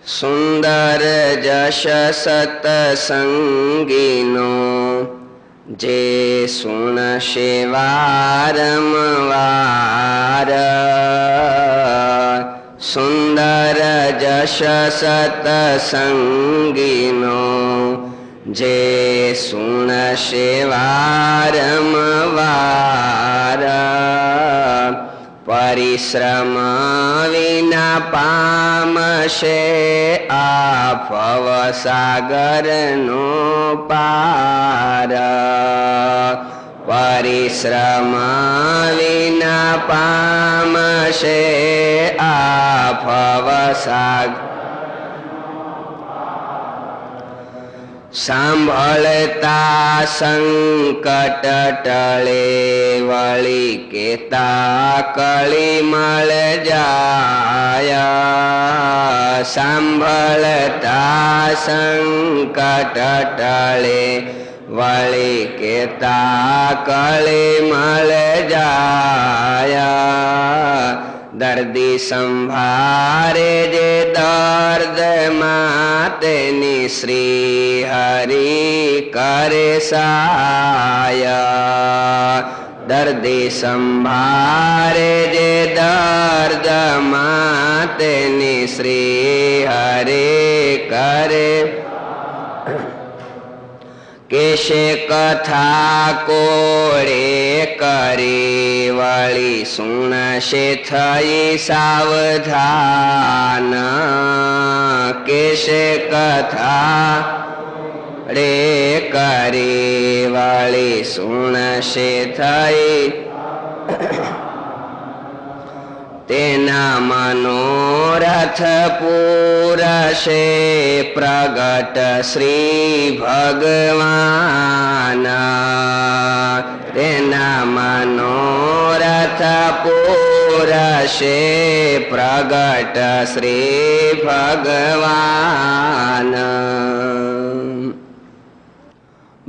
સુંદર જશ સતસંગીનો જે સુણશે વારંવાર. સુંદર જશ સતસંગીનો જે સુણશે વારંવાર. પરિશ્રમ વિના પામશે આ ભવસાગરનો પાર. પરિશ્રમ વિના પામશે આ ભવસાગર. સાંભળતા સંકટ ટળે વળી કેતા કળીમળ જાય. સાંભળતા સંકટ ટળે વળી કેતા કળીમળ જાય. દર્દી સંભારે જે દર્દમાં તેની શ્રી હરિ કરે સહાય. દર્દી સંભારે જે દર્દમાં તેની શ્રી હરિ કરે. કેશે કથા કોળે કરી વળી સુણશે થઈ સાવધાન. કેશે કથા રે કરી વળી સુણશે થઈ તેના મનોરથ પૂરશે પ્રગટ શ્રી ભગવાન. તેના મનોરથ પૂરશે પ્રગટ શ્રી ભગવાન.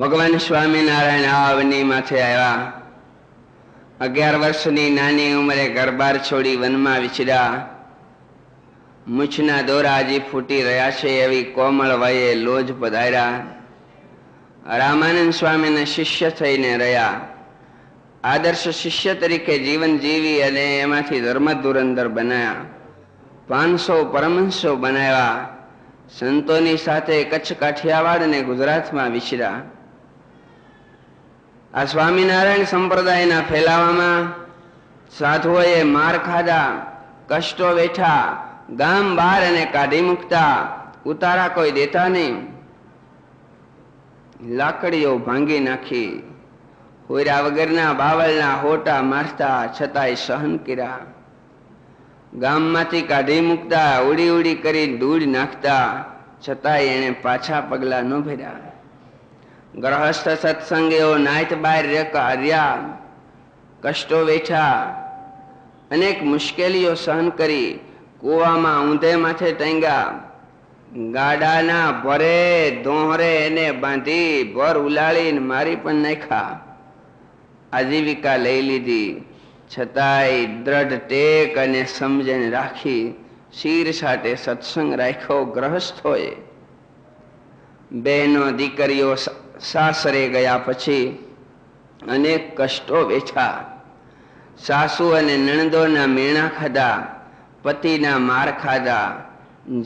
ભગવાન સ્વામિનારાયણ આવની માથે આવ્યા. 11 વર્ષની નાની ઉંમરે ઘરબાર છોડી વનમાં વિચર્યા. મૂછના દોરા હજી ફૂટી રહ્યા છે એવી કોમળ વયે લોજ પધાર્યા. રામાનંદ સ્વામીના શિષ્ય થઈને રહ્યા. આદર્શ શિષ્ય તરીકે જીવન જીવી અને એમાંથી ધર્મ ધુરંધર બનાવ્યા. 500 પરમહંસો બનાવ્યા. સંતોની સાથે કચ્છ કાઠિયાવાડ અને ગુજરાતમાં વિચર્યા. આ સ્વામિનારાયણ સંપ્રદાયના ફેલાવામાં સાધુઓએ માર ખાધા, કષ્ટો વેઠા, ગામ બહાર અને કાઢી મૂકતા, ઉતારા કોઈ દેતા નહીં. લાકડીઓ ભાંગી નાખી, હોર્યા વગરના બાવળના હોટા મારતા, છતાંય સહન કર્યા. ગામમાંથી કાઢી મૂકતા, ઉડી ઉડી કરી ધૂળ નાખતા, છતાંય એને પાછા પગલા ન ભર્યા. ગ્રહસ્થ સત્સંગીઓ નાઈટ બહાર રહ્યા, કષ્ટો વેઠા, અનેક મુશ્કેલીઓ સહન કરી, કૂવામાં ઊંધે માથે ટાંગ્યા, ગાડાના ભરે દોહરે એને બાંધી ભર ઉલાળીને મારી પણ નાખ્યા. આજીવિકા લઈ લીધી, છતાંય દ્રઢ ટેક અને સમજણ રાખી શીર સાટે સત્સંગ રાખ્યો. ગ્રહસ્થોએ બહેનો દીકરીઓ સાસરે ગયા પછી અનેક કષ્ટો વેઠા. સાસુ અને નણંદોના મેણા ખાધા, પતિના માર ખાધા.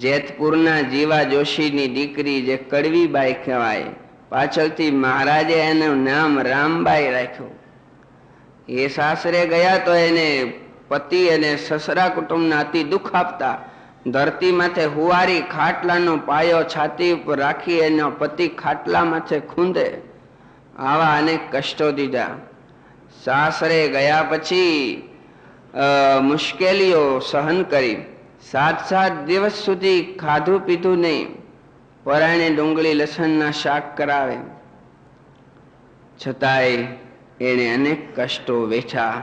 જેતપુરના જીવા જોશીની દીકરી જે કડવીબાઈ કહેવાય, પાછળથી મહારાજે એનું નામ રામબાઈ રાખ્યું. એ સાસરે ગયા તો એને પતિ અને સસરા કુટુંબના અતિ દુઃખ આપતા. ધરતી માથે હુવારી ખાટલાનો પાયો છાતી ઉપર રાખી એનો પતિ ખાટલા માથે ખૂંદે. આવા અનેક કષ્ટો દીધા. સાસરે ગયા પછી મુશ્કેલીઓ સહન કરી. 7 દિવસ સુધી ખાધું પીધું નહીં. પરાણે ડુંગળી લસણના શાક કરાવે, છતાંય એને અનેક કષ્ટો વેઠા.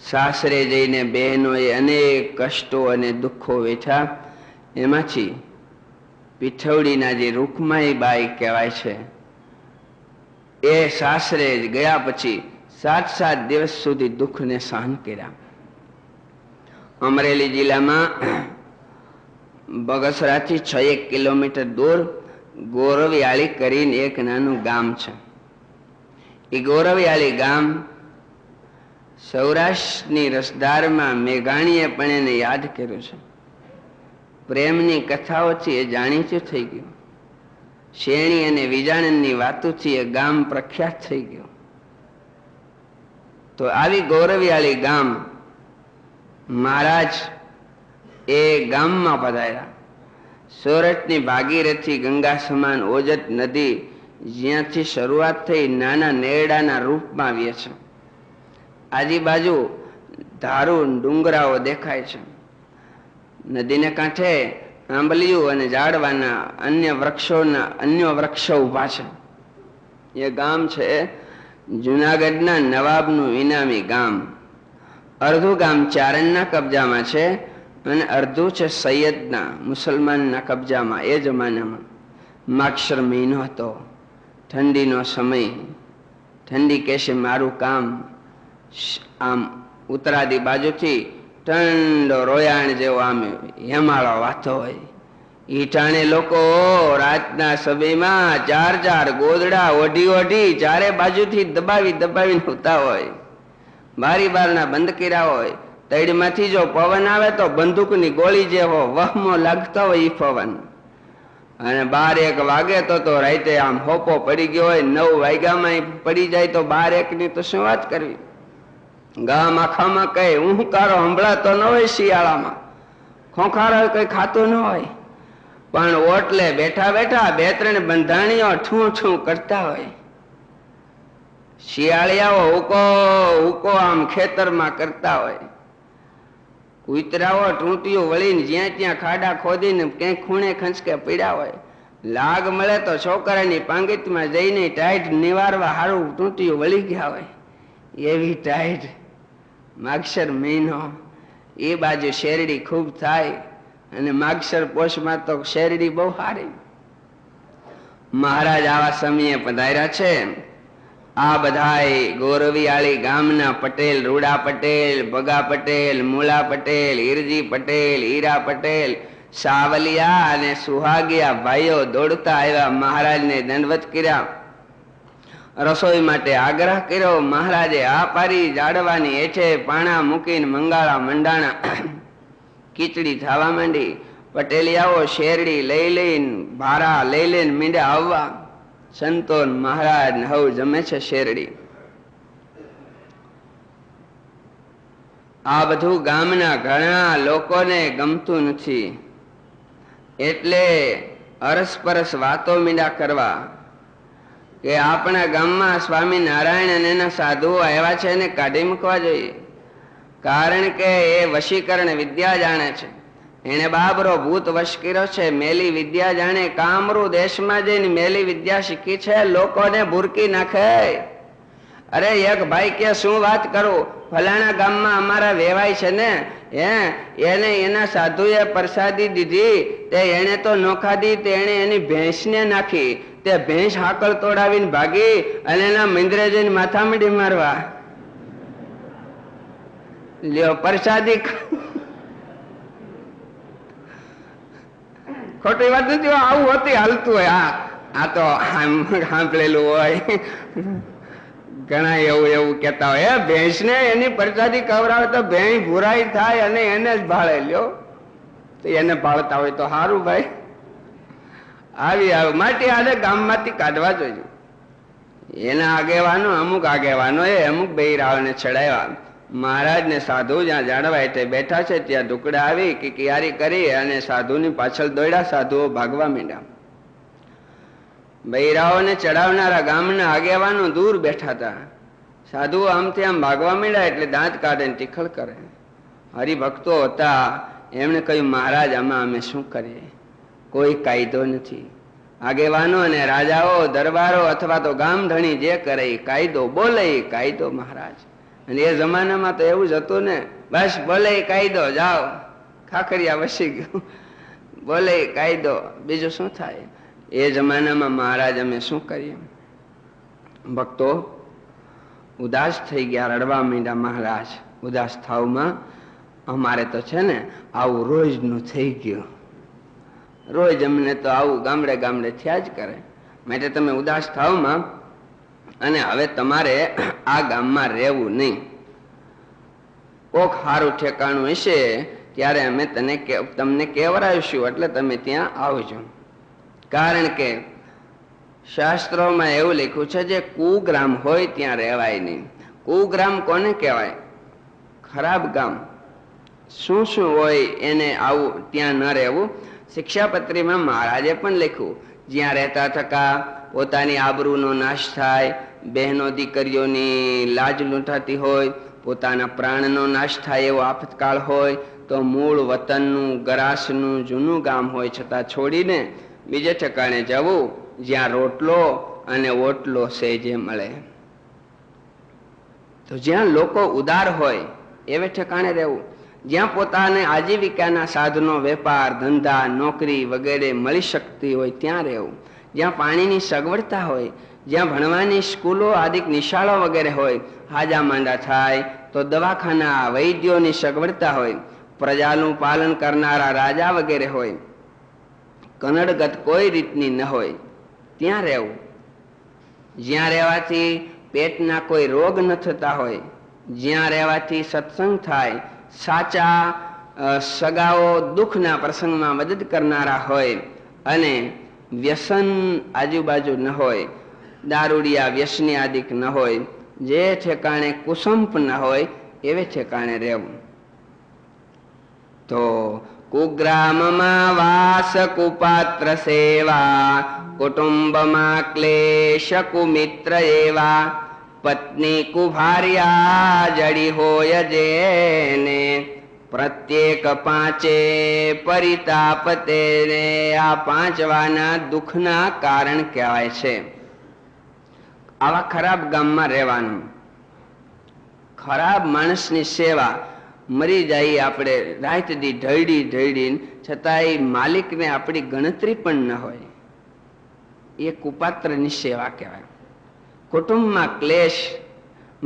સાસરે જઈને બહેનોએ અનેક કષ્ટો અને દુઃખો વેઠા. એમાંથી પીઠવડીના જે રૂકમાઈ બાઈ કહેવાય છે, એ સાસરે ગયા પછી 7 દિવસ સુધી દુઃખને સહન કર્યા. અમરેલી જિલ્લામાં બગસરાથી 6 કિલોમીટર દૂર ગોરવિયાળી કરીને એક નાનું ગામ છે. એ ગોરવિયાળી ગામ સૌરાષ્ટ્રની રસધારમાં મેઘાણીએ પણ એને યાદ કર્યું છે. પ્રેમની કથાઓથી એ જાણીતું થઈ ગયું. શેણી અને વિજાણનની વાતોથી એ ગામ પ્રખ્યાત થઈ ગયું. તો આવી ગોરવિયાળી ગામ મહારાજ એ ગામમાં પધાર્યા. સોરઠની ભાગીરથી ગંગા સમાન ઓજત નદી જ્યાંથી શરૂઆત થઈ નાના નેરડાના રૂપમાં આવે છે. આજુબાજુ ધારું ડુંગરાઓ દેખાય છે. નદીને કાંઠે આંબલિયું અને ઝાડવાના અન્ય વૃક્ષો ઉભા છે. એ ગામ છે જુનાગઢના નવાબનું ઇનામી ગામ. અડધું ગામ ચારણના કબજામાં છે અને અડધું છે સૈયદના મુસલમાનના કબજામાં. એ જમાનામાં માક્ષર મહિનો હતો, ઠંડીનો સમય. ઠંડી કહેશે મારું કામ. આમ ઉત્તરાદી બાજુથી ઠંડો રોયાણ જેવો આમ હેમાળો વાતો હોય. ઈ ટાણે લોકો રાતના સમયમાં 4 ગોદડા ઓઢી ચારે બાજુથી દબાવીને હોતા હોય. બારી બારણા બંધ કર્યા હોય. તૈડમાંથી જો પવન આવે તો બંદૂકની ગોળી જેવો વહમો લાગતો હોય ઈ પવન. અને 12-1 વાગે તો રાતે આમ હોપો પડી ગયો હોય. 9 વાગ્યામાં પડી જાય તો 12-1 ની તો શું વાત કરવી. ગામ આખામાં કઈ ઊંકારો સંભળાતો ન હોય. શિયાળામાં ખોખારો કઈ ખાતું ન હોય. પણ ઓટલે બેઠા 2-3 બંધાણીઓ ઠું કરતા હોય. શિયાળિયાઓ ઉકો આમ ખેતરમાં કરતા હોય. કૂતરાઓ ટૂંટીઓ વળીને જ્યાં ત્યાં ખાડા ખોદીને ક્યાંક ખૂણે ખંચકે પીડ્યા હોય. લાગ મળે તો છોકરાની પાંગીતમાં જઈને ટાઈટ નિવારવા હારું ટૂંટીઓ વળી ગયા હોય. એવી ટાઈટ માગશર મહિનો. એ બાજુ શેરડી ખૂબ થાય અને માગશર પોષમાં તો શેરડી બહુ સારી. મહારાજ આવા સમયે પધાર્યા છે. આ બધાય ગોરવિયાળી ગામના પટેલ, રૂડા પટેલ, ભગા પટેલ, મૂળા પટેલ, હિરજી પટેલ, હીરા પટેલ, સાવલિયા અને સુહાગિયા ભાઈઓ દોડતા આવ્યા. મહારાજને દંડવત કર્યા. રસોઈ માટે આગ્રહ કર્યો. મહારાજે આ પારી. જાડવાની હેઠે પાણા મૂકીને મંગાળા મંડાણા. ખીચડી થવા માંડી. પટેલિયાઓ શેરડી લઈને ભારા લઈને મીંડ્યા આવવા. સંતો મહારાજ હવ જમે છે શેરડી. આ બધું ગામના ઘણા લોકોને ગમતું નથી. એટલે અરસપરસ વાતો મીંડા કરવા કે આપણા ગામમાં સ્વામિનારાયણ અને એના સાધુઓ આવ્યા છે એને કાઢી મૂકવા જોઈએ. કારણ કે એ વશીકરણ વિદ્યા જાણે છે. એને બાબરો ભૂત વશ કર્યો છે. મેલી વિદ્યા જાણે. કામરૂ દેશમાં જઈને મેલી વિદ્યા શીખી છે. લોકોને ભૂરકી નાખે. અરે એક ભાઈ કે શું વાત કરું, ફલાણા ગામમાં અમારા વેવાય છે ને, એને એના સાધુએ પ્રસાદી દીધી. તે એને તો ન ખાધી. તે એને એની ભેંસને નાખી. તે ભેંસ હાકલ તોડાવીને ભાગી અને એના મંદિરે જઈને માથા મીડી મારવા. લ્યો પ્રસાદી. ખોટી વાત નથી. આવું હોતી હાલતું હોય. આ તો સાંભળેલું હોય. ઘણા એવું કેતા હોય ભેંસ ને એની પ્રસાદી ખવડાવે તો ભેંસ ભૂરાઈ થાય અને એને જ ભાળે. લ્યો તો એને ભાળતા હોય તો સારું ભાઈ. આવી માટે આને ગામમાંથી કાઢવા જોઈએ. એના આગેવાનો અમુક બૈરાઓને ચડાવ્યા. મહારાજ ને સાધુ જ્યાં જાણવાય તે બેઠા છે ત્યાં ઢુકડા આવી કે કિયારી કરી અને સાધુની પાછળ દોડ્યા. સાધુઓ ભાગવા માંડ્યા. બૈરાઓને ચડાવનારા ગામના આગેવાનો દૂર બેઠા હતા. સાધુઓ આમથી આમ ભાગવા માંડ્યા એટલે દાંત કાઢે ટીખળ કરે. હરિભક્તો હતા. એમણે કહ્યું મહારાજ આમાં અમે શું કરીએ, કોઈ કાયદો નથી. આગેવાનો અને રાજાઓ, દરબારો અથવા તો ગામ ધણી જે કરે કાયદો બોલે કાયદો મહારાજ. અને એ જમાનામાં તો એવું જ હતું ને. બસ બોલે કાયદો, જાઓ ખાખરિયા વસી ગયું. બોલે કાયદો, બીજું શું થાય. એ જમાનામાં મહારાજ અમે શું કરીએ. ભક્તો ઉદાસ થઈ ગયા, રડવા માંડ્યા. મહારાજ ઉદાસ થાવમાં અમારે તો છે ને આવું રોજનું થઈ ગયું. રોજ અમને તો આવું ગામડે ગામડે થયા જ કરે, માટે તમે ઉદાસ થાવમાં અને હવે તમારે આ ગામમાં રહેવું નહીં. કોક સારું ઠેકાણું હશે ત્યારે અમે તમને કેવરાવીશું, એટલે તમે ત્યાં આવજો. કારણ કે શાસ્ત્રોમાં એવું લખ્યું છે જે કુગ્રામ હોય ત્યાં રહેવાય નહીં. કુગ્રામ કોને કહેવાય? ખરાબ ગામ. શું શું હોય એને આવું ત્યાં ન રહેવું. શિક્ષાપત્રીમાં મહારાજે પણ લખ્યું, જ્યાં રહેતા થકા પોતાની આબરૂનો નાશ થાય, બહેનો દીકરીઓની લાજ લૂંટાતી હોય, પોતાના પ્રાણનો નાશ થાય એવો આફતકાળ હોય, તો મૂળ વતનનું ગરાસનું જૂનું ગામ હોય છતાં છોડીને બીજે ઠેકાણે જવું જ્યાં રોટલો અને ઓટલો સહેજે મળે. તો જ્યાં લોકો ઉદાર હોય એવે ઠેકાણે રહેવું. જ્યાં પોતાને આજીવિકાના સાધનો, વેપાર ધંધા નોકરી વગેરે મળી શકતી હોય ત્યાં રહેવું. જ્યાં પાણીની સગવડતા હોય, જ્યાં ભણવાની સ્કૂલો આદિ નિશાળો વગેરે હોય, હાજા માંડા થાય તો દવાખાના વૈદ્યોની સગવડતા હોય, પ્રજાનું પાલન કરનારા રાજા વગેરે હોય, કનડગત કોઈ રીતની ન હોય ત્યાં રહેવું. જ્યાં રહેવાથી પેટના કોઈ રોગ ન થતા હોય, જ્યાં રહેવાથી સત્સંગ થાય, સાચા સગાઓ દુઃખના પ્રસંગમાં મદદ કરનારા હોય અને વ્યસન આજુબાજુ ન હોય, દારૂડિયા વ્યસની આદિક ન હોય, જે ઠેકાણે કુસંપ ન હોય એવે ઠેકાણે રહેવું. તો કુગ્રામમાં વાસ કુપાત્ર સેવા, કુટુંબમાં ક્લેશ કુમિત્ર એવા, પત્ની કુભાર્યા જડી હોય જેને, પ્રત્યેક પાંચે પરિતાપ તેને. આ પાંચવાના દુઃખના કારણ કહેવાય છે. આવા ખરાબ ગામમાં રહેવાનું. ખરાબ માણસની સેવા, મરી જાય આપણે રાત દી ઢળી ઢળીને, છતાંય માલિકને આપણી ગણતરી પણ ન હોય, એ કુપાત્રની સેવા કહેવાય. કુટુંબમાં ક્લેશ,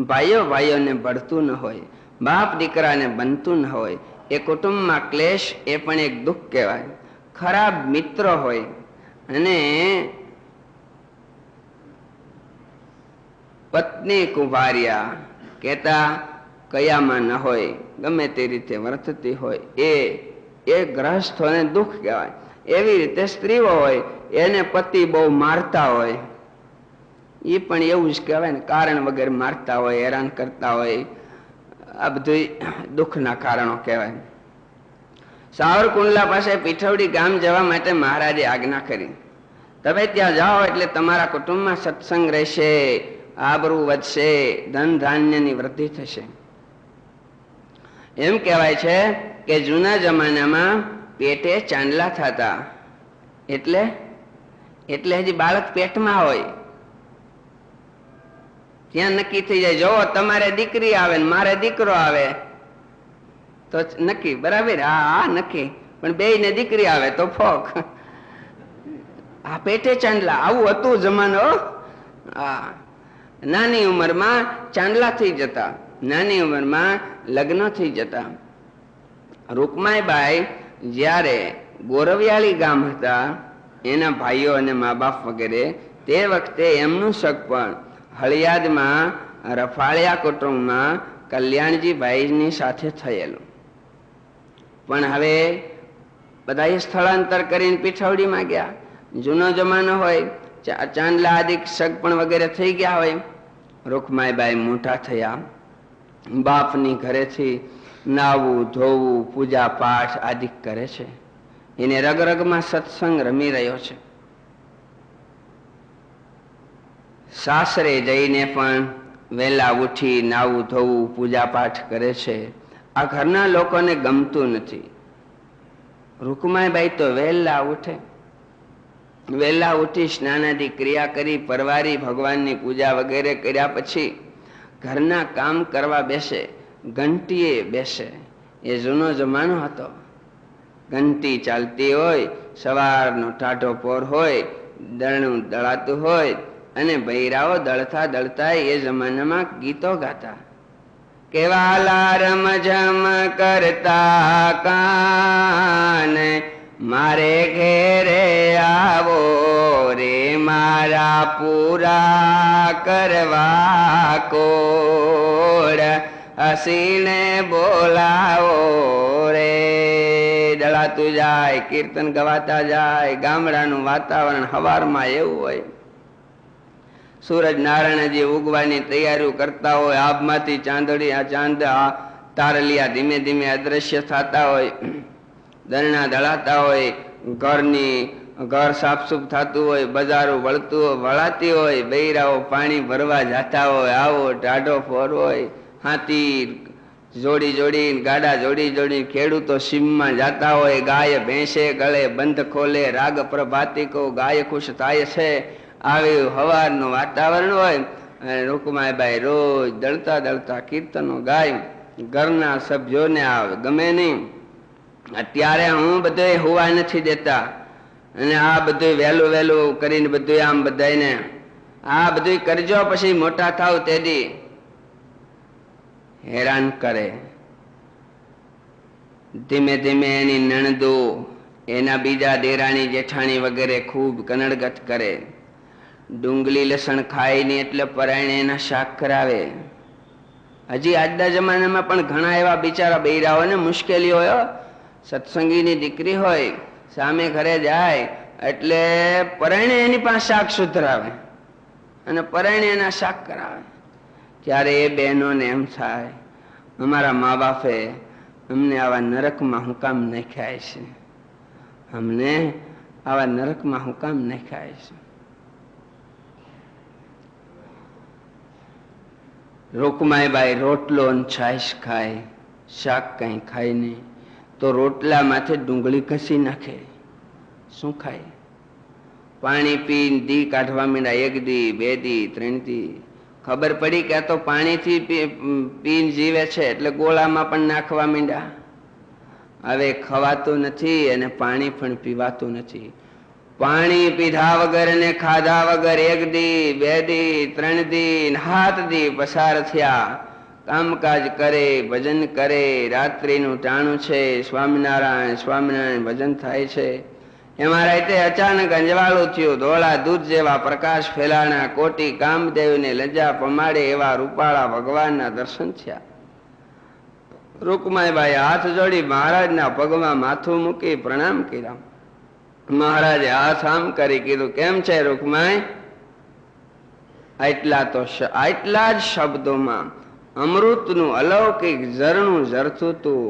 ભાઈઓ ભાઈઓને ભળતું ન હોય, બાપ દીકરાને બનતું ન હોય, એ કુટુંબમાં ક્લેશ, એ પણ એક દુઃખ કહેવાય. ખરાબ મિત્રો હોય અને પત્ની કુંભારિયા કહેતા કયામાં ન હોય, ગમે તે રીતે વર્તતી હોય, એ ગ્રહસ્થોને દુઃખ કહેવાય. એવી રીતે સ્ત્રીઓ હોય, એને પતિ બહુ મારતા હોય, એ પણ એવું જ કહેવાય ને, કારણ વગર મારતા હોય, હેરાન કરતા હોય, આ બધું દુઃખના કારણો કહેવાય. સાવરકુંડલા પાસે પીઠવડી ગામ જવા માટે મહારાજે આજ્ઞા કરી. તમે ત્યાં જાઓ એટલે તમારા કુટુંબમાં સત્સંગ રહેશે, આબરૂ વધશે, ધન ધાન્યની વૃદ્ધિ થશે. એમ કહેવાય છે કે જૂના જમાનામાં પેટે ચાંદલા થતા, એટલે હજી બાળક પેટમાં હોય ત્યાં નક્કી થઈ જાય, જો તમારે દીકરી આવે ને મારે દીકરો આવે તો નક્કી, બરાબર? હા નક્કી. પણ બે ને દીકરી આવે તો ફોક. આ પેટે ચાંદલા, આવું હતું જમાનો. નાની ઉંમરમાં ચાંદલા થઈ જતા, નાની ઉંમરમાં લગ્ન થઈ જતા. રૂકમાઈબાઈ જ્યારે ગોરવિયાળી ગામ હતા, એના ભાઈઓ અને મા બાપ વગેરે, તે વખતે એમનું સગપણ હળિયાદમાં રફાળિયા કુટુંબમાં કલ્યાણજીભાઈની સાથે થયેલું. પણ હવે બધાએ સ્થળાંતર કરીને પીઠવડીમાં ગયા. જૂનો જમાનો હોય, ચાંદલા આદિક સગપણ વગેરે થઈ ગયા હોય. રૂકમાઈબાઈ મોટા થયા, બાપની ઘરેથી નાવું ધોવું પૂજા પાઠ આદિક કરે છે. એને રગરગમાં સત્સંગ રમી રહ્યો છે. સાસરે જઈને પણ વહેલા ઉઠી નાવું ધોવું પૂજા પાઠ કરે છે. આ ઘરના લોકોને ગમતું નથી. રૂકમાઈબાઈ તો વહેલા ઉઠે, વહેલા ઉઠી સ્નાનાદી ક્રિયા કરી, પરવારી, ભગવાનની પૂજા વગેરે કર્યા પછી ઘરના કામ કરવા બેસે, ઘંટીએ બેસે. એ જૂનો જમાનો હતો. ઘંટી ચાલતી હોય, સવારનો ટાઢો પોર હોય, દળનું દળાતું હોય, અને બૈરાઓ દળતા દળતા એ જમાનામાં ગીતો ગાતા. કેવાલા રમઝમ કરતા કાન, મારે ઘેર પૂરા કરવા કોડ હસીને બોલાવો રે. દળાતું જાય, કીર્તન ગવાતા જાય. ગામડાનું વાતાવરણ હવારમાં એવું હોય. સૂરજ નારાયણજી ઉગવાની તૈયારીઓ કરતા હોય. આભમાંથી ચાંદડી ચાંદ તારલિયા ધીમે ધીમે અદ્રશ્ય થતા હોય. દરણા દળાતા હોય. ઘર સાફસૂફ થતું હોય. બજારો વળાતી હોય. બૈરાઓ પાણી ભરવા જતા હોય. આવો ટાઢો ફોર હોય. હાથી જોડી જોડી ગાડા જોડી જોડી ખેડૂતો સીમમાં જતા હોય. ગાય ભેંસે ગળે બંધ ખોલે. રાગ પ્રભાતિકો ગાય ખુશ થાય છે. આવી હવારનું વાતાવરણ હોય. રૂકમાઈબાઈ રોજ દળતા દળતા કીર્તનો ગાય. ઘરના સભ્યોને આવે ગમે નહીં. અત્યારે હું બધું હોવા નથી દેતા. અને આ બધું વહેલું વહેલું કરીને બધું આમ બધાને આ બધું કરજો, પછી મોટા થાવ તેદી હેરાન કરે. ધીમે ધીમે એની નણદો, એના બીજા દેરાણી જેઠાણી વગેરે ખૂબ કનડગત કરે. ડુંગળી લસણ ખાય નહીં એટલે પરાયણે એના શાક કરાવે. હજી આજના જમાનામાં પણ ઘણા એવા બિચારા બૈરાઓને મુશ્કેલી હોય. સત્સંગીની દીકરી હોય, સામે ઘરે જાય એટલે પરાયણે એની પાસે શાક સુધરાવે અને પરાયણે એના શાક કરાવે. ત્યારે એ બહેનોને એમ થાય, અમારા મા બાપે અમને આવા નરકમાં હું કામ નાખ્યા છે, અમને આવા નરકમાં હું કામ નાખ્યા છે. રૂકમાઈબાઈ રોટલો અને છાશ ખાય, શાક કઈ ખાય નહીં. તો રોટલા માથે ડુંગળી ઘસી નાખે. શું ખાય? પાણી પીને દી કાઢવા માંડ્યા. 1 દી 2 દી 3 દી. ખબર પડી કે આ તો પાણીથી પીને જીવે છે એટલે ગોળામાં પણ નાખવા માંડ્યા. હવે ખવાતું નથી અને પાણી પણ પીવાતું નથી. પાણી પીધા વગર અને ખાધા વગર 1 દી 2 દી 3 દી 7 દી પસાર થયા. કામકાજ કરે, ભજન કરે. રાત્રિનું ટાણું છે, સ્વામિનારાયણ સ્વામિનારાયણ ભજન થાય છે. એમાં રાતે અચાનક અંજવાળું થયું. ધોળા દૂધ જેવા પ્રકાશ ફેલાણા, કોટી કામદેવને લજ્જા પમાડે એવા રૂપાળા ભગવાનના દર્શન થયા. રૂકમાઈબાઈ હાથ જોડી મહારાજના પગમાં માથું મૂકી પ્રણામ કર્યા. મહારાજે હાથ આમ કરી કીધું, કેમ છે રૂકમાઈ? આટલા જ શબ્દોમાં અમૃતનું અલૌકિક ઝરણું ઝરતું હતું.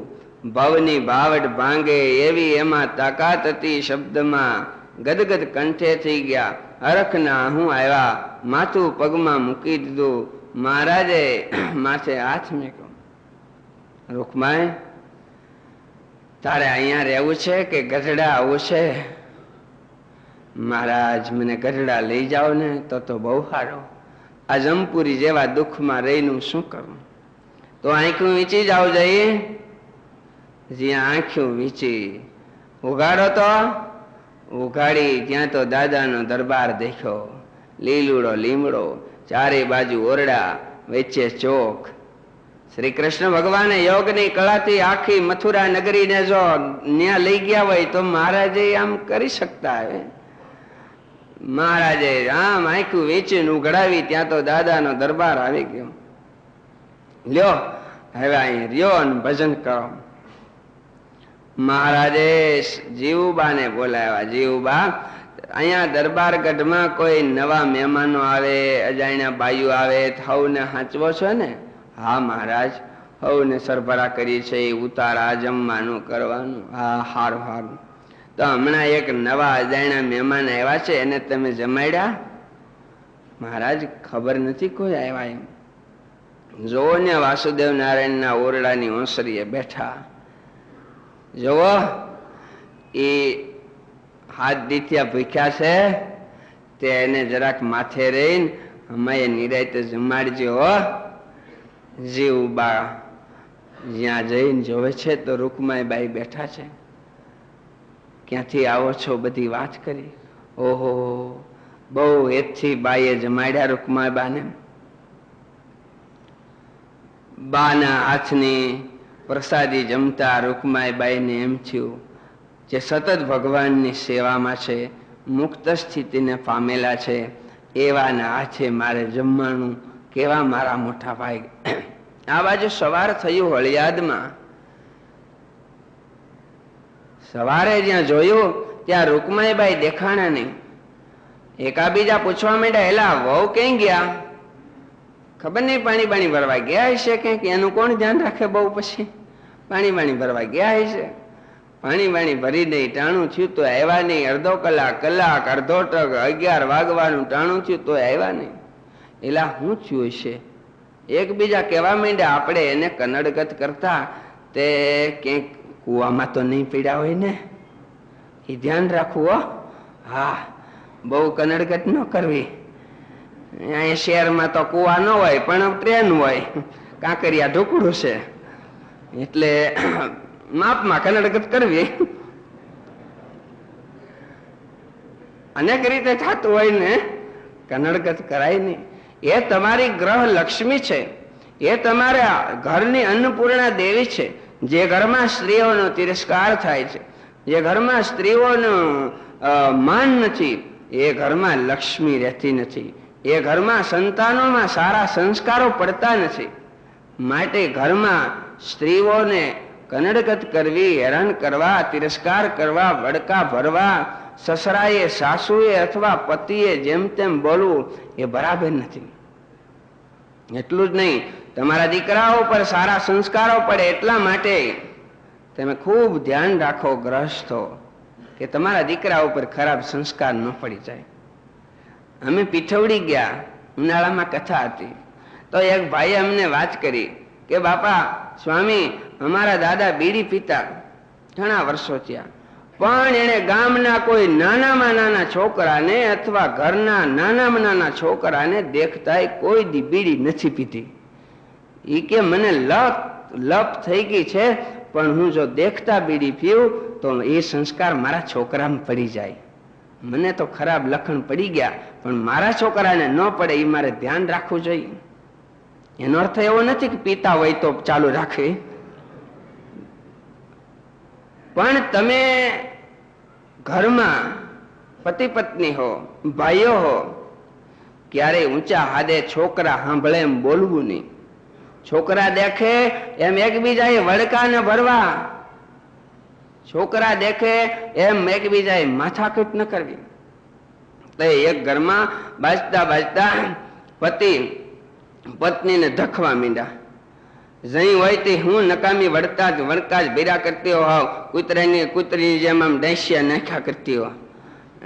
ભવની ભાવડ ભાંગે એવી એમાં તાકાત હતી. શબ્દમાં ગદગદ કંઠે થઈ ગયા. હરખના હું આવ્યા. માથું પગમાં મૂકી દીધું. મહારાજે માથે હાથ મૂક્યો. રૂકમાઈ, તારે અહીંયા રહેવું છે કે ગઢડા આવું છે? મહારાજ, મને ગઢડા લઈ જાઓ ને તો બહુ સારું. આ જમપુરી જેવા દુઃખમાં રહીનું શું કરું? તો આંખું વીંચી જાવ જઈએ. જ્યાં આંખું વીંચી ઉઘાડો તો ઉઘાડી ત્યાં તો દાદાનો દરબાર દેખ્યો. લીલુડો લીમડો, ચારે બાજુ ઓરડા, વચ્ચે ચોક. શ્રી કૃષ્ણ ભગવાને યોગની કળાથી આખી મથુરા નગરીને જો ન્યા લઈ ગયા હોય તો મહારાજે આમ કરી શકતા હવે. મહારાજે આમ આંખું વેચીને ઉઘડાવી ત્યાં તો દાદાનો દરબાર આવી ગયો. લ્યો હવે અહીં રહ્યો અને ભજન કરો. મહારાજે જીવુબાને બોલાવ્યા. જીવુબા, અહીંયા દરબાર ગઢમાં કોઈ નવા મહેમાનો આવે, અજાણ્યા બાઈઓ આવે, હવને હાંચવો છો ને? હા મહારાજ, હવને સરભરા કરી છે, ઉતારા જમવાનું કરવાનું. હા, હારું હારું. તો હમણાં એક નવા અજાણ્યા મહેમાન આવ્યા છે, એને તમે જમાડ્યા? મહારાજ, ખબર નથી કોઈ આવ્યા એમ. જોવો ને વાસુદેવ નારાયણના ઓરડાની ઓસરીએ બેઠા. જોવો, એ હાથ દીથિયા ભૂખ્યા છે, તે એને જરાક માથે રહીને અમે નિરાયતે જમાડજો હો. જીવબા જ્યાં જઈને જોવે છે તો રૂકમાઈબાઈ બેઠા છે. ક્યાંથી આવો છો? બધી વાત કરી. ઓહો, બહુ હેતથી બાઈએ જમાડ્યા રૂકમાઈબાને. બાના હાથની પ્રસાદી જમતા રૂકમાઈબાઈને એમ થયું જે સતત ભગવાનની સેવામાં છે, મુક્ત સ્થિતિને પામેલા છે, એવા ના છે મારે જમવાનું, કેવા મારા મોટા ભાઈ. આ બાજુ સવાર થયું હળિયાદમાં. સવારે જ્યાં જોયું ત્યાં રૂકમાઈબાઈ દેખાણા નહીં. એકાબીજા પૂછવા માંડ્યા, એલા વહુ ક્યાં ગયા? ખબર નહીં, પાણી બાણી ભરવા ગયા હશે ક્યાંક. એનું કોણ ધ્યાન રાખે બહુ? પછી પાણી બાણી ભરવા ગયા હશે. પાણી બાણી ભરી દઈ, ટાણું થયું તો આવ્યા નહીં. અડધો કલાક અડધો ટક 11 વાગવાનું ટાણું થયું તો આવ્યા નહીં. એલા શું થયું હશે? એકબીજા કહેવા માંડ્યા, આપણે એને કનડગત કરતા તે ક્યાંક કુવામાં તો નહીં પીડ્યા હોય ને, એ ધ્યાન રાખવું. હો હા, બહુ કનડગત ન કરવી. અહીંયા શહેરમાં તો કુવા ન હોય પણ ટ્રેન હોય, કાંકરિયા ઢોકળું છે, એટલે માપમાં કનડગત કરવી. અનેક રીતે થતું હોય ને, કનડગત કરાય નહીં. એ તમારી ગ્રહ લક્ષ્મી છે, એ તમારા ઘરની અન્નપૂર્ણા દેવી છે. જે ઘરમાં સ્ત્રીઓનો તિરસ્કાર થાય છે, જે ઘરમાં સ્ત્રીઓનું માન નથી, એ ઘરમાં લક્ષ્મી રહેતી નથી. એ ઘરમાં સંતાનોમાં સારા સંસ્કારો પડતા નથી. માટે ઘરમાં સ્ત્રીઓને કનડગત કરવી, હેરાન કરવા, તિરસ્કાર કરવા, વડકા ભરવા, સસરાએ સાસુએ અથવા પતિએ જેમ તેમ બોલવું એ બરાબર નથી. એટલું જ નહીં, તમારા દીકરાઓ પર સારા સંસ્કારો પડે એટલા માટે તમે ખૂબ ધ્યાન રાખો ગ્રહસ્થો, કે તમારા દીકરા ઉપર ખરાબ સંસ્કાર ન પડી જાય. અમે પીઠવડી ગયા, ઉનાળામાં કથા હતી, તો એક ભાઈએ અમને વાત કરી કે બાપા સ્વામી, અમારા દાદા બીડી પીતા ઘણા વર્ષો થયા, પણ એને ગામના કોઈ નાનામાં નાના છોકરાને અથવા ઘરના નાનામાં નાના છોકરાને દેખતા કોઈ દી બીડી નથી પીતી. એ કે મને લપ થઈ ગઈ છે, પણ હું જો દેખતા બીડી પીવું તો એ સંસ્કાર મારા છોકરામાં પડી જાય. મને તો ખરાબ લખણ પડી ગયા, પણ મારા છોકરાને ન પડે એ મારે ધ્યાન રાખવું જોઈએ. એનો અર્થ એવો નથી કે પીતા હોય તો ચાલુ રાખવી, પણ તમે ઘરમાં પતિ પત્ની હો, ભાઈઓ હો, ક્યારેય ઊંચા હાદે છોકરા સાંભળે એમ બોલવું નહીં. છોકરા દેખે એમ એકબીજાએ વડકા ન ભરવા, છોકરા દેખે એમ એકબીજાએ માથાકૂટ ન કરવી. તો એક ઘરમાં બાજતા બાજતા પતિ પત્નીને ધખવા માંડ્યા. જઈ હોય તે હું નકામી વડકા જ ભેરા કરતી હોવ, કૂતરીની જેમ આમ ડેસ્યા નાખ્યા કરતી હો.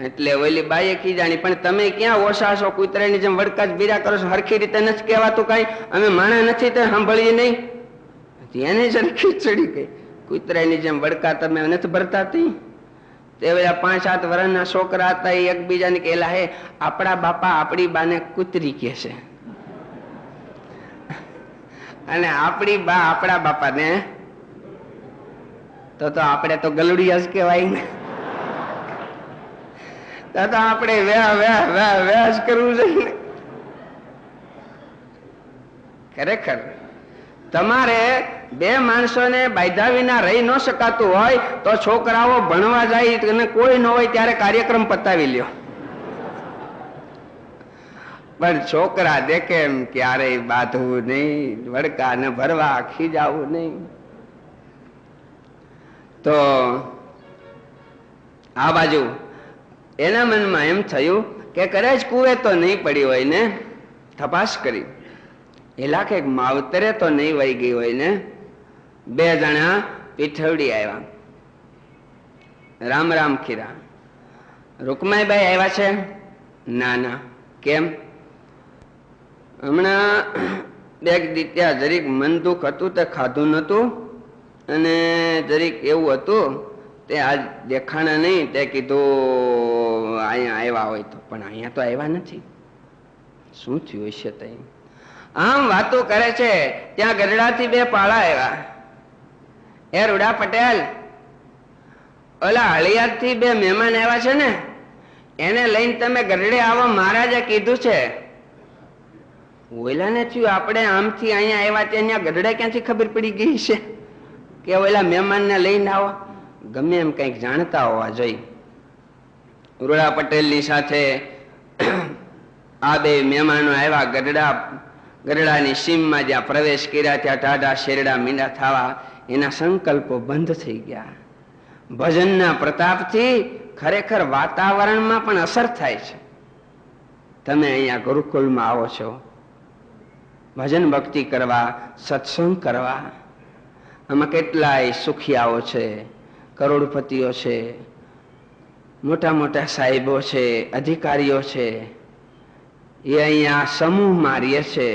એટલે ઓલી બાઈએ કીજાણી, પણ તમે ક્યાં ઓછા છો, કૂતરાની જેમ વડકા જ ભેરા કરો છો, હરખી રીતે નથી કહેવાતું કઈ, અમે માણા નથી તો સાંભળીએ નહીં. એને જરખી ચડી ગઈ, કૂતરાની જેમ વડકા તમે નથી ભરતા. તે બધા 5-7 વર્ષના છોકરા હતા, એ એકબીજાને કહેલા, હે આપણા બાપા આપણી બાને કૂતરી કહે છે, અને આપણી બા આપણા બાપા ને તો આપણે તો ગલુડિયા જ કહેવાય ને. તો આપણે વ્યાસ કરવું જોઈએ. ખરેખર તમારે બે માણસોને બાંધ્યા વિના રહી ન શકાતું હોય તો છોકરાઓ ભણવા જાય અને કોઈ ન હોય ત્યારે કાર્યક્રમ પતાવી લ્યો. પણ છોકરા દેખે એમ ક્યારેય બાંધવું નહીં, વડકા ને ભરવા, ખીજાવું નહીં. તો આ બાજુ એના મનમાં એમ થયું કે કદાચ કુવે તો નહીં પડી હોય ને, તપાસ કરી એલા કે માવતરે તો નહીં વહી ગઈ હોય ને. 2 જણા પીઠવડી આવ્યા, રામ રામ ખીરા. રૂકમાઈબાઈ આવ્યા છે? ના ના. કેમ? હમણાં 2 દી ત્યાં જરીક મન દુઃખ હતું, તે ખાધું નતું, અને જરીક એવું હતું તે આજ દેખાણા નહીં. તે કીધું અહીંયા આવ્યા હોય તો, પણ અહીંયા તો આવ્યા નથી. શું થયું હશે? તઈ આમ વાતો કરે છે. ત્યાં ગઢડાથી 2 પાળા આવ્યા. એ રૂડા પટેલ, ઓલા હળિયાદથી 2 મહેમાન આવ્યા છે ને, એને લઈને તમે ગઢડે આવો, મહારાજે કીધું છે. ઓલા ને થયું આપણે આમથી અહીંયા આવ્યા, ત્યાં ગઢડે ક્યાંથી ખબર પડી ગઈ છે કે ઓલા મહેમાન ને લઈને આવો? ગમે એમ કઈક જાણતા હોવા જોઈએ. રૂડા પટેલ ની સાથે આ બે મહેમાનો આવ્યા ગઢડાની સીમમાં જ્યાં પ્રવેશ કર્યા ત્યાં ટાઢા શેરડા મીંડા થવા એના સંકલ્પો બંધ થઈ ગયા. ભજનના પ્રતાપથી ખરેખર વાતાવરણમાં પણ અસર થાય છે. તમે અહીંયા ગુરુકુલમાં આવો છો ભજન ભક્તિ કરવા, સત્સંગ કરવા. આમાં કેટલાય સુખિયાઓ છે, કરોડપતિઓ છે, મોટા મોટા સાહેબો છે, અધિકારીઓ છે. એ અહીંયા સમૂહમાં રહે છે,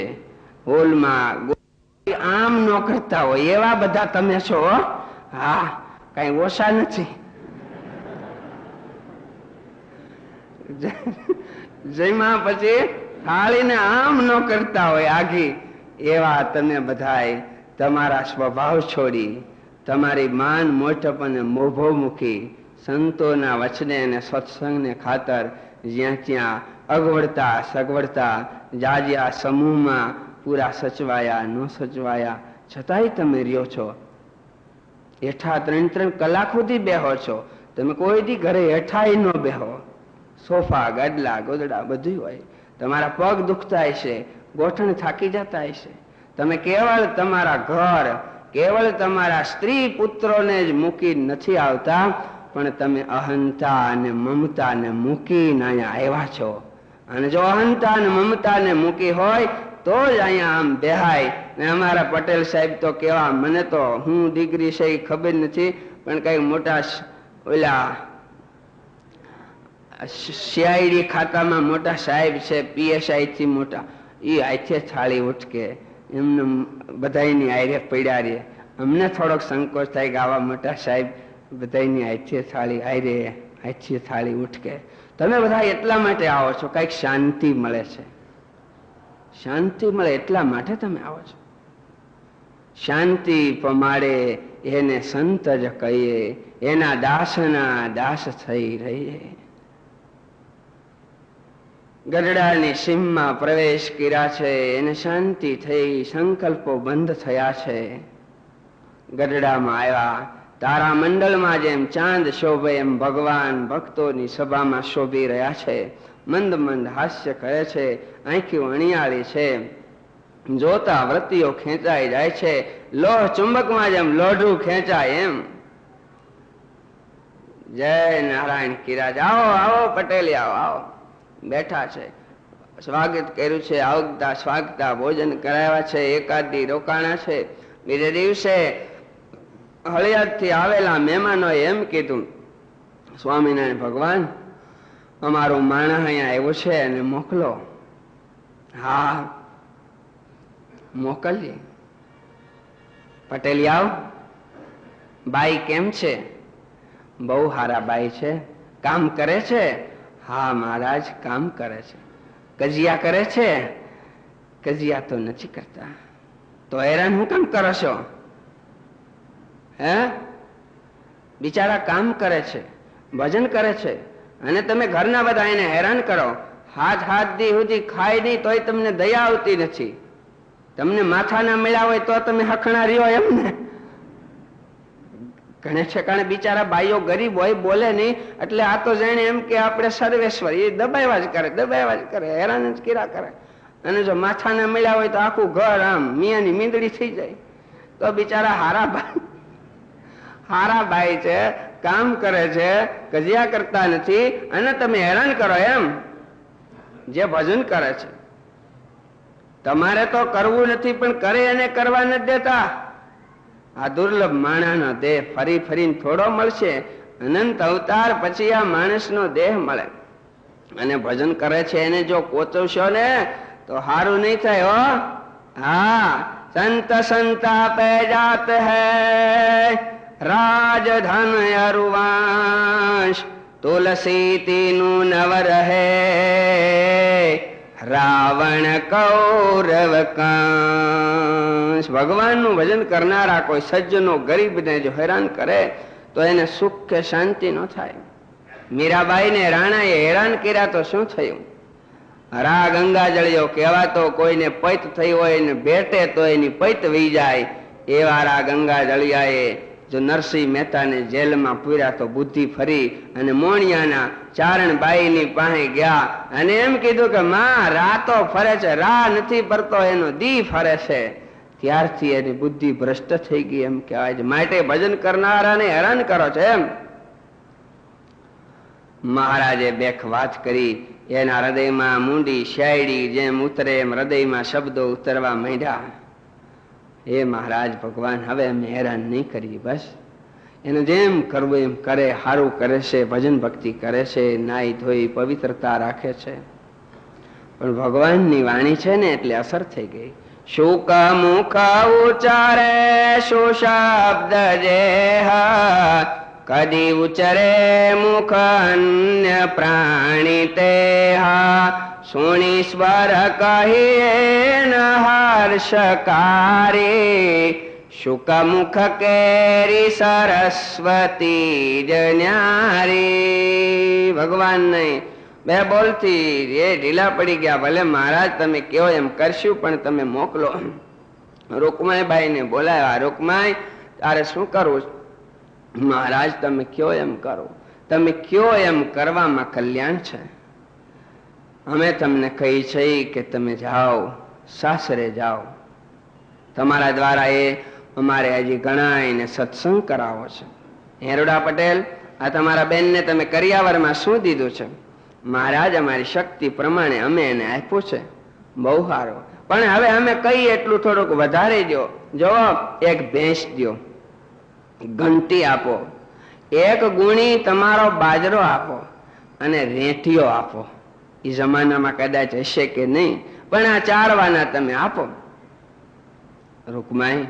હોલમાં. આમ ન કરતા હોય એવા બધા તમે છો. હા, કઈ ઓછા નથી. જેમાં પછી થાળીને આમ ન કરતા હોય આઘી, એવા તમે બધાય તમારા સ્વભાવ છોડી, તમારી માન મોટપ અને મોભો મૂકી સંતોના વચને અને સત્સંગને ખાતર જ્યાં ત્યાં અગવડતા સગવડતા જાજ્યા સમૂહમાં પૂરા સચવાયા ન સચવાયા છતાંય તમે રહ્યો છો. હેઠા 3-3 કલાક સુધી બેહો છો. તમે કોઈ દી ઘરે હેઠાય ન બેહો. સોફા, ગાદલા, ગોદડા બધું હોય. તમારા પગ દુખતા હશે, ગોઠણ થાકી જતા હશે. તમે કેવળ તમારા ઘર, કેવળ તમારા સ્ત્રી પુત્રોને જ મૂકી નથી આવતા, પણ તમે અહંતા અને મમતા ને મૂકીને અહીંયા આવ્યા છો. અને જો અહંતા અને મમતા ને મૂકી હોય તો જ અહીંયા આમ બેહાય. ને અમારા પટેલ સાહેબ તો કેવા, મને તો હું ડિગ્રી છે એ ખબર નથી, પણ કઈ મોટા ઓલા સીઆઈડી ખાતામાં મોટા સાહેબ છે, પીએસઆઈ થી મોટા. એ આથે થાળી ઉઠકે એમને બધાની આયરે પડ્યા રે. અમને થોડોક સંકોચ થાય કે આવા મોટા સાહેબ બધાની આથે થાળી આયરે આથે થાળી ઉઠકે. તમે બધા એટલા માટે આવો છો, કઈક શાંતિ મળે છે. શાંતિ મળે એટલા માટે તમે આવો છો. શાંતિ પમાડે એને સંત જ કહીએ, એના દાસના દાસ થઈ રહીએ. ગઢડાની સીમમાં પ્રવેશ કર્યા છે, એને શાંતિ થઈ, સંકલ્પો બંધ થયા છે. ગઢડામાં આવ્યા, તારા મંડળમાં જેમ ચાંદ શોભે એમ ભગવાન ભક્તોની સભામાં શોભી રહ્યા છે. મંદ મંદ હાસ્ય કરે છે, આંખી અણિયાળી છે, જોતા વૃત્તિઓ ખેંચાઈ જાય છે. લોહ ચુંબકમાં જેમ લોઢું ખેંચાય એમ. જય નારાયણ કિરાજ. આવો આવો પટેલી, આવો આવો. બેઠા છે, સ્વાગત કર્યું છે, આવતા સ્વાગતા ભોજન કરાવ્યા છે, એકાદી રોકાણા છે. બીજે દિવસે હળિયાદ થી આવેલા મહેમાનો એમ કીધું, સ્વામિનારાયણ ભગવાન અમારું માણસ અહીંયા આવ્યું છે અને મોકલો. હા મોકલીએ. પટેલી આવ. બાઈ કેમ છે? બહુ હારા બાઈ છે. કામ કરે છે? હા મહારાજ કામ કરે છે. કજિયા કરે છે? કજિયા તો નથી કરતા. તો હેરાન હું કામ કરો છો? હે, બિચારા કામ કરે છે, ભજન કરે છે, અને તમે ઘરના બધા એને હેરાન કરો. હાથ દી સુધી ખાય નહીં તોય તમને દયા આવતી નથી. તમને માથા ના મળ્યા હોય તો તમે હખણા રહ્યો એમ ને. ઘણે ઠેકાણે બિચારા બાઈઓ ગરીબ હોય, બોલે નહીં, એટલે આ તો જાણે એમ કે આપણે સર્વેશ્વર. એ દબાવ્યા જ કરે, હેરાન જ કર્યા કરે. અને જો માથા ના મળ્યા હોય તો આખું ઘર આમ મિયાની મીંદડી થઈ જાય. તો બિચારા હારા બાઈ છે, કામ કરે છે, કજિયા કરતા નથી, અને તમે હેરાન કરો એમ. જે ભજન કરે છે તમારે તો કરવું નથી, પણ કરે એને કરવા નથી દેતા. આ દુર્લભ માણસનો દેહ ફરી ફરીને થોડો મળશે. અનંત અવતાર પછી આ માણસનો દેહ મળે. અને ભજન કરે છે એને જો કોચવશો ને તો સારું નહીં થાય હો. હા, સંત સંતાપે જાત હૈ રાજધન અરુવાંશ, તુલસી તીનું નવ રહે રાવણ કૌરવ કાંશ. ભગવાનનું ભજન કરનારા કોઈ સજ્જનો ગરીબને જો હેરાન કરે તો એને સુખ કે શાંતિ ન થાય. મીરાબાઈને રાણાએ હેરાન કર્યા તો શું થયું? રા ગંગા જળિયો કહેવાતો કોઈને પૈત થઈ હોય ને ભેટે તો એની પૈત વી જાય. એવા રા ગંગા જળિયાએ જો નરસિંહ મહેતાને જેલમાં પૂર્યા તો બુદ્ધિ ફરી અને મોણિયાના ચારણબાઈની પાસે ગયા અને એમ કીધું કે માં રાતો ફરે છે, રા નથી ફરતો, એનો દી ફરે છે. ત્યારથી એની બુદ્ધિ ભ્રષ્ટ થઈ ગઈ એમ કહેવાય છે. માટે ભજન કરનારાને હેરાન કરો છો એમ. મહારાજે બેખ વાત કરી. એના હૃદયમાં મૂંડી શાયડી જેમ ઉતરે એમ હૃદયમાં શબ્દો ઉતરવા માંડ્યા. હે મહારાજ ભગવાન, હવે અમે હેરાન નહીં કરી, બસ એને જેમ કરવું એમ કરે. સારું કરે છે, ભજન ભક્તિ કરે છે, નાઈ ધોઈ પવિત્રતા રાખે છે. પણ ભગવાનની વાણી છે ને એટલે અસર થઈ ગઈ. શુક મુખ ઉચ્ચારે શું શબ્દ જે કદી ઉચ્ચરે મુખ અન્ય પ્રાણી તે સુણી સ્વર કહીએ ન હર્ષકારી શુક મુખ કેરી સરસ્વતી જન્યારી. ભગવાન નહીં બે બોલથી એ ઢીલા પડી ગયા. ભલે મહારાજ તમે કહો એમ કરશું, પણ તમે મોકલો. રૂકમાઈબાઈ ને બોલાવ્યા. રૂકમાઈ, તારે શું કરવું? મહારાજ તમે કયો એમ કરો. તમે કયો એમ કરવામાં કલ્યાણ છે. અમે તમને કહી છે કે તમે જાઓ, સાસરે જાઓ. તમારા દ્વારા એ અમારે હજી ઘણા એને સત્સંગ કરાવો છે. હેરોડા પટેલ, આ તમારા બેનને તમે કરિયાવરમાં શું દીધું છે? મહારાજ અમારી શક્તિ પ્રમાણે અમે એને આપ્યું છે. બહુ સારું, પણ હવે અમે કઈ એટલું થોડુંક વધારે દો. જો એક ભેંસ દો, ઘંટી આપો, એક ગુણી તમારો બાજરો આપો અને રેઠિયો આપો. એ જમાનામાં કદાચ હશે કે નહીં, પણ આ ચારવાના તમે આપો. રૂકમાઈ,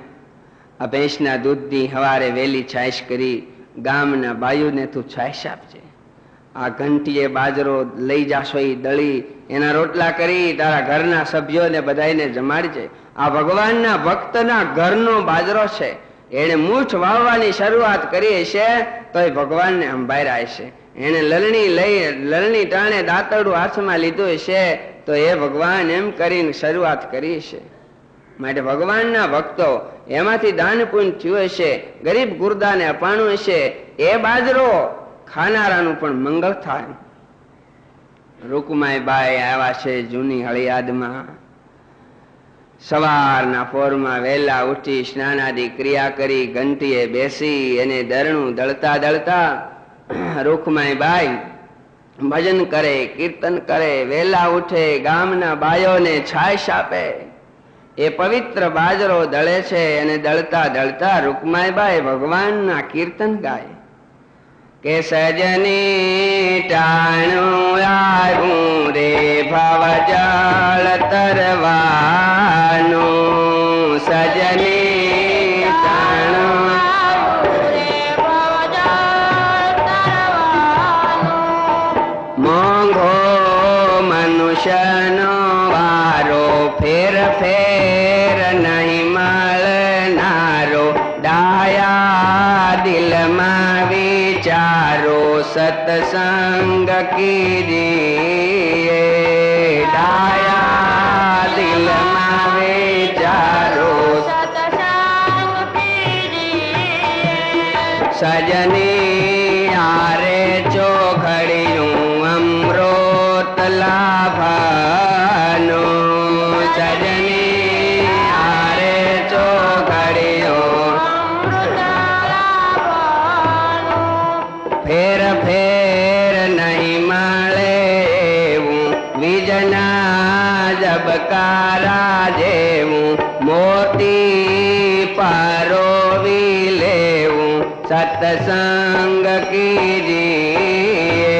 આ ભેંસના દૂધની હવારે વેલી છાશ કરી ગામના બાયુને તું છાશ આપજે. આ ઘંટીએ બાજરો લઈ જાશો એ દળી એના રોટલા કરી તારા ઘરના સભ્યોને બધાને જમાડજે. આ ભગવાનના ભક્તના ઘરનો બાજરો છે. એને મૂઠ વાવવાની શરૂઆત કરી છે તો એ ભગવાનને અંબાર્યા છે. એને લલણી ટાણે દાંતરડું હાથમાં લીધું છે તો એ ભગવાન એમ કરીને શરૂઆત કરી છે. માટે ભગવાનના ભક્તો એમાંથી દાન પુણ્ય થયું હશે, ગરીબ ગુરદાને અપાણું હશે, એ બાજરો ખાનારાનું પણ મંગળ થાય. રૂકમાઈબાઈ આવ્યા છે જૂની હળિયાદમાં. સવારના પોરમાં વહેલા ઉઠી સ્નાનાદિ ક્રિયા કરી ઘંટીએ બેસી અને દરણું દળતા દળતા રૂકમાઈબાઈ ભજન કરે, કીર્તન કરે, વહેલા ઉઠે, ગામના બાયોને છાશ આપે. એ પવિત્ર બાજરો દળે છે અને દળતા દળતા રૂકમાઈબાઈ ભગવાનના કીર્તન ગાય કે સજની ટાણું આવ્યું રે ભવ જળ તરવાનું. સજની ટાણું મોંઘો મનુષ્યનો વારો ફેર ફેર નહીં મળનારો. ડાયા દિલમાં વિચારો સત્સંગ કીજીએ. ડાયા દિલમાં વિચારો સત્સંગ કીજીએ. સજની આરે ચોઘડિયું અમૃત લાભનો. સજની આરે ચોઘડિયું ફેર ફેર નહીં મળે એવું બીજના જબકારા જેવું. મોતી પરોવી લેવું સત્સંગ કીજીએ.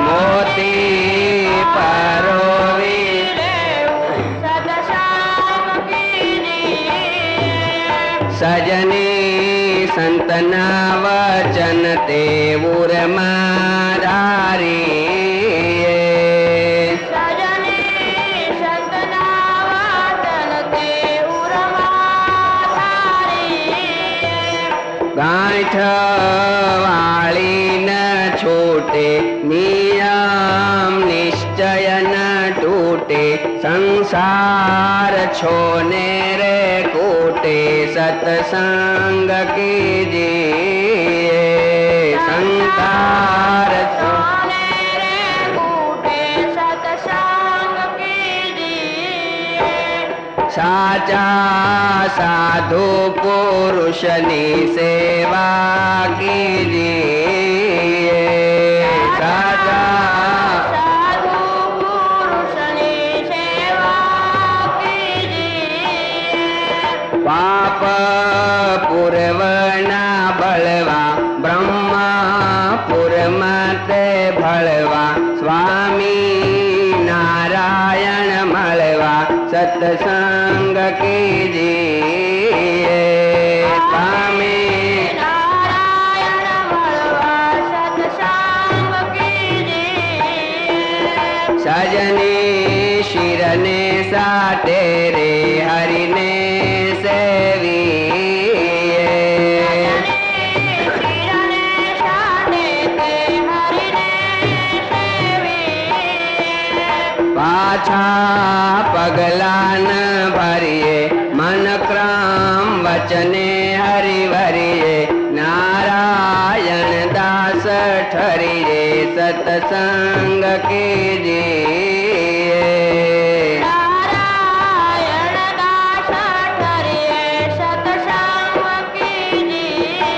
મોતી પરોવી લેવું સત્સંગ કીજીએ. સજની સંતના વચન તે ઉરમાં ધારીએ. સજની સંતના વચન તે ઉરમાં ધારીએ. ગાંઠ વાળી ન છૂટે, નિયમ નિશ્ચય ન તૂટે. સંસાર છોને રે કૂટે સત્સંગ કીજીએ. સાચા સાધુ પુરુષની સેવા કીજીએ. સાચા સાધુ પુરુષની સેવા કીજીએ. પાપ પૂર્વના બળવા બ્રહ્મપુરમાં તે ભળવા સ્વામી નારાયણ મળવા સત્સંગ કીજીએ. સ્વામી નારાયણ મળવા સત્સંગ કીજીએ. સજની શિરને સાટે રે હરિને સેવીએ. શિરને સાટે તે હરિને સેવીએ. પાછા પગલાન ભરીએ મન ક્રમ વચને હરિવરીએ. નારાયણ દાસ ઠરીએ સત્સંગ કીજીએ. નારાયણ દાસ ઠરીએ સત્સંગ કીજીએ.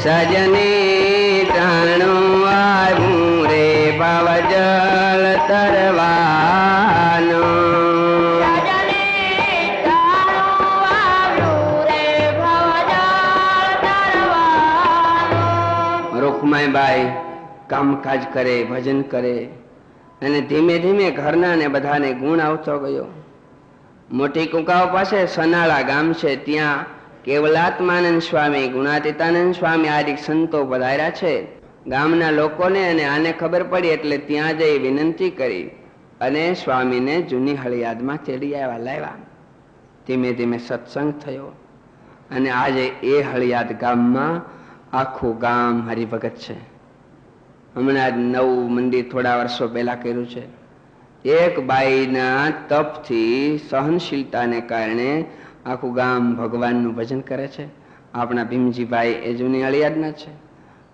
સજની ટાણું આવ્યું રે ભવજળ તરવાનું. સજની તારું આવ્યું રે ભવજળ તરવાનું. રૂકમાઈબાઈ કામકાજ કરે, ભજન કરે અને ધીમે ધીમે ઘરના ને બધાને ગુણ આવતો ગયો. મોટી કુંકાઓ પાસે સનાળા ગામ છે, ત્યાં કેવલાત્માનંદ સ્વામી, ગુણાતીતાનંદ સ્વામી આદિ સંતો પધાર્યા છે. ગામના લોકોને અને આને ખબર પડી એટલે ત્યાં જઈ વિનંતી કરી અને સ્વામીને જૂની હળિયાદમાં તેડી લાવ્યા. ધીમે ધીમે સત્સંગ થયો અને આજે એ હળિયાદ ગામમાં આખું ગામ હરિભગત છે. હમણાં જ નવું મંદિર થોડા વર્ષો પહેલા કર્યું છે. એક બાઈના તપથી, સહનશીલતાને કારણે આખું ગામ ભગવાનનું ભજન કરે છે. આપણા ભીમજીભાઈ એ જૂની હળિયાદના છે.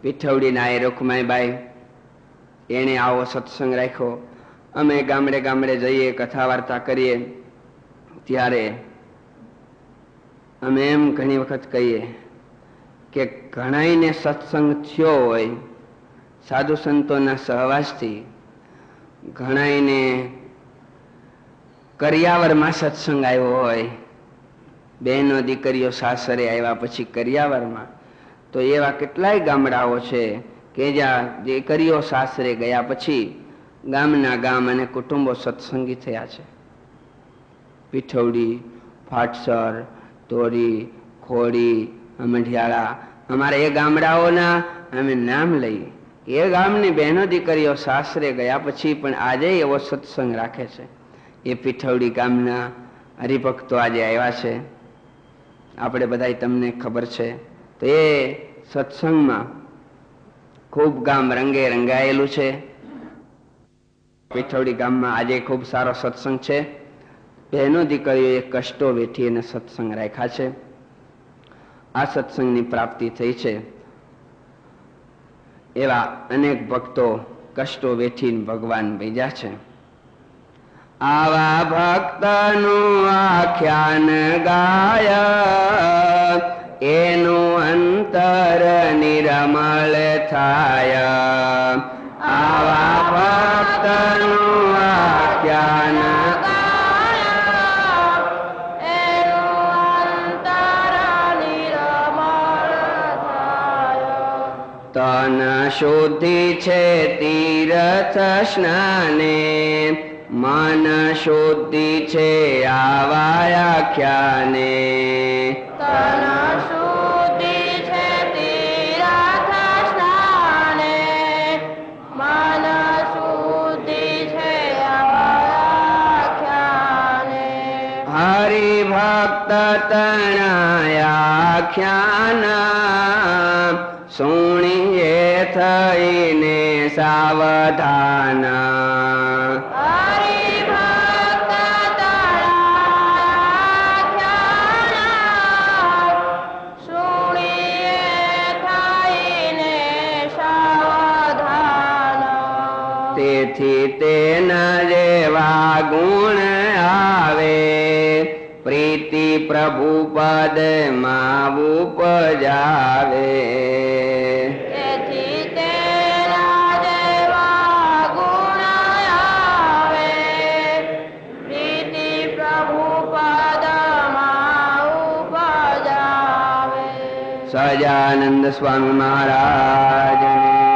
પીઠવડીના એ રૂકમાઈબાઈ, એને આવો સત્સંગ રાખ્યો. અમે ગામડે ગામડે જઈએ, કથા વાર્તા કરીએ, ત્યારે અમે એમ ઘણી વખત કહીએ કે ઘણાઈને સત્સંગ થયો હોય સાધુ સંતોના સહવાસથી, ઘણાઈને કરિયાવરમાં સત્સંગ આવ્યો હોય, બહેનો દીકરીઓ સાસરે આવ્યા પછી કરિયાવરમાં, તો એવા કેટલાય ગામડાઓ છે કે જ્યાં દીકરીઓ સાસરે ગયા પછી ગામના ગામ અને કુટુંબો સત્સંગી થયા છે. પીઠવડી, ફાટસર, તોરી, ખોડી, અમઢિયાળા, અમારા એ ગામડાઓના અમે નામ લઈએ. એ ગામની બહેનો દીકરીઓ સાસરે ગયા પછી પણ આજે એવો સત્સંગ રાખે છે. એ પીઠવડી ગામના હરિભક્તો આજે આવ્યા છે, આપણે બધા તમને ખબર છે. તો એ સત્સંગમાં ખૂબ ગામ રંગે રંગાયેલું છે. પીઠવડી ગામમાં આજે ખૂબ સારો સત્સંગ છે. બહેનો દીકરીઓએ કષ્ટો વેઠી અને સત્સંગ રાખ્યા છે. આ સત્સંગની પ્રાપ્તિ થઈ છે. એવા અનેક ભક્તો કષ્ટો વેઠીને ભગવાન ભેજા છે. આવા ભક્તનું આખ્યાન ગાય, એનું અંતર નિર્મળ થાય. આવા ભક્તનું આખ્યાન તન શુદ્ધિ છે તીર્થ સ્નાને, મન શુદ્ધિ છે આવા આખ્યાને. તન શુદ્ધિ છે તીર્થ સ્નાને, મન શુદ્ધિ છે આખ્યાને. હરિભક્ત તણાયાખ્યાન, સુણીએ થઈને સાવધાન. હરિભક્ત તણાયાખ્યાન, સુણીએ થઈને સાવધાન. તેથી તેના જેવા ગુણ આવે પ્રીતિ પ્રભુ પદ માં ઉપજાવે તેથી તેના જેવા ગુણ આવે પ્રીતિ પ્રભુ પદમાં ઉપજાવે. સહજાનંદ સ્વામી મહારાજ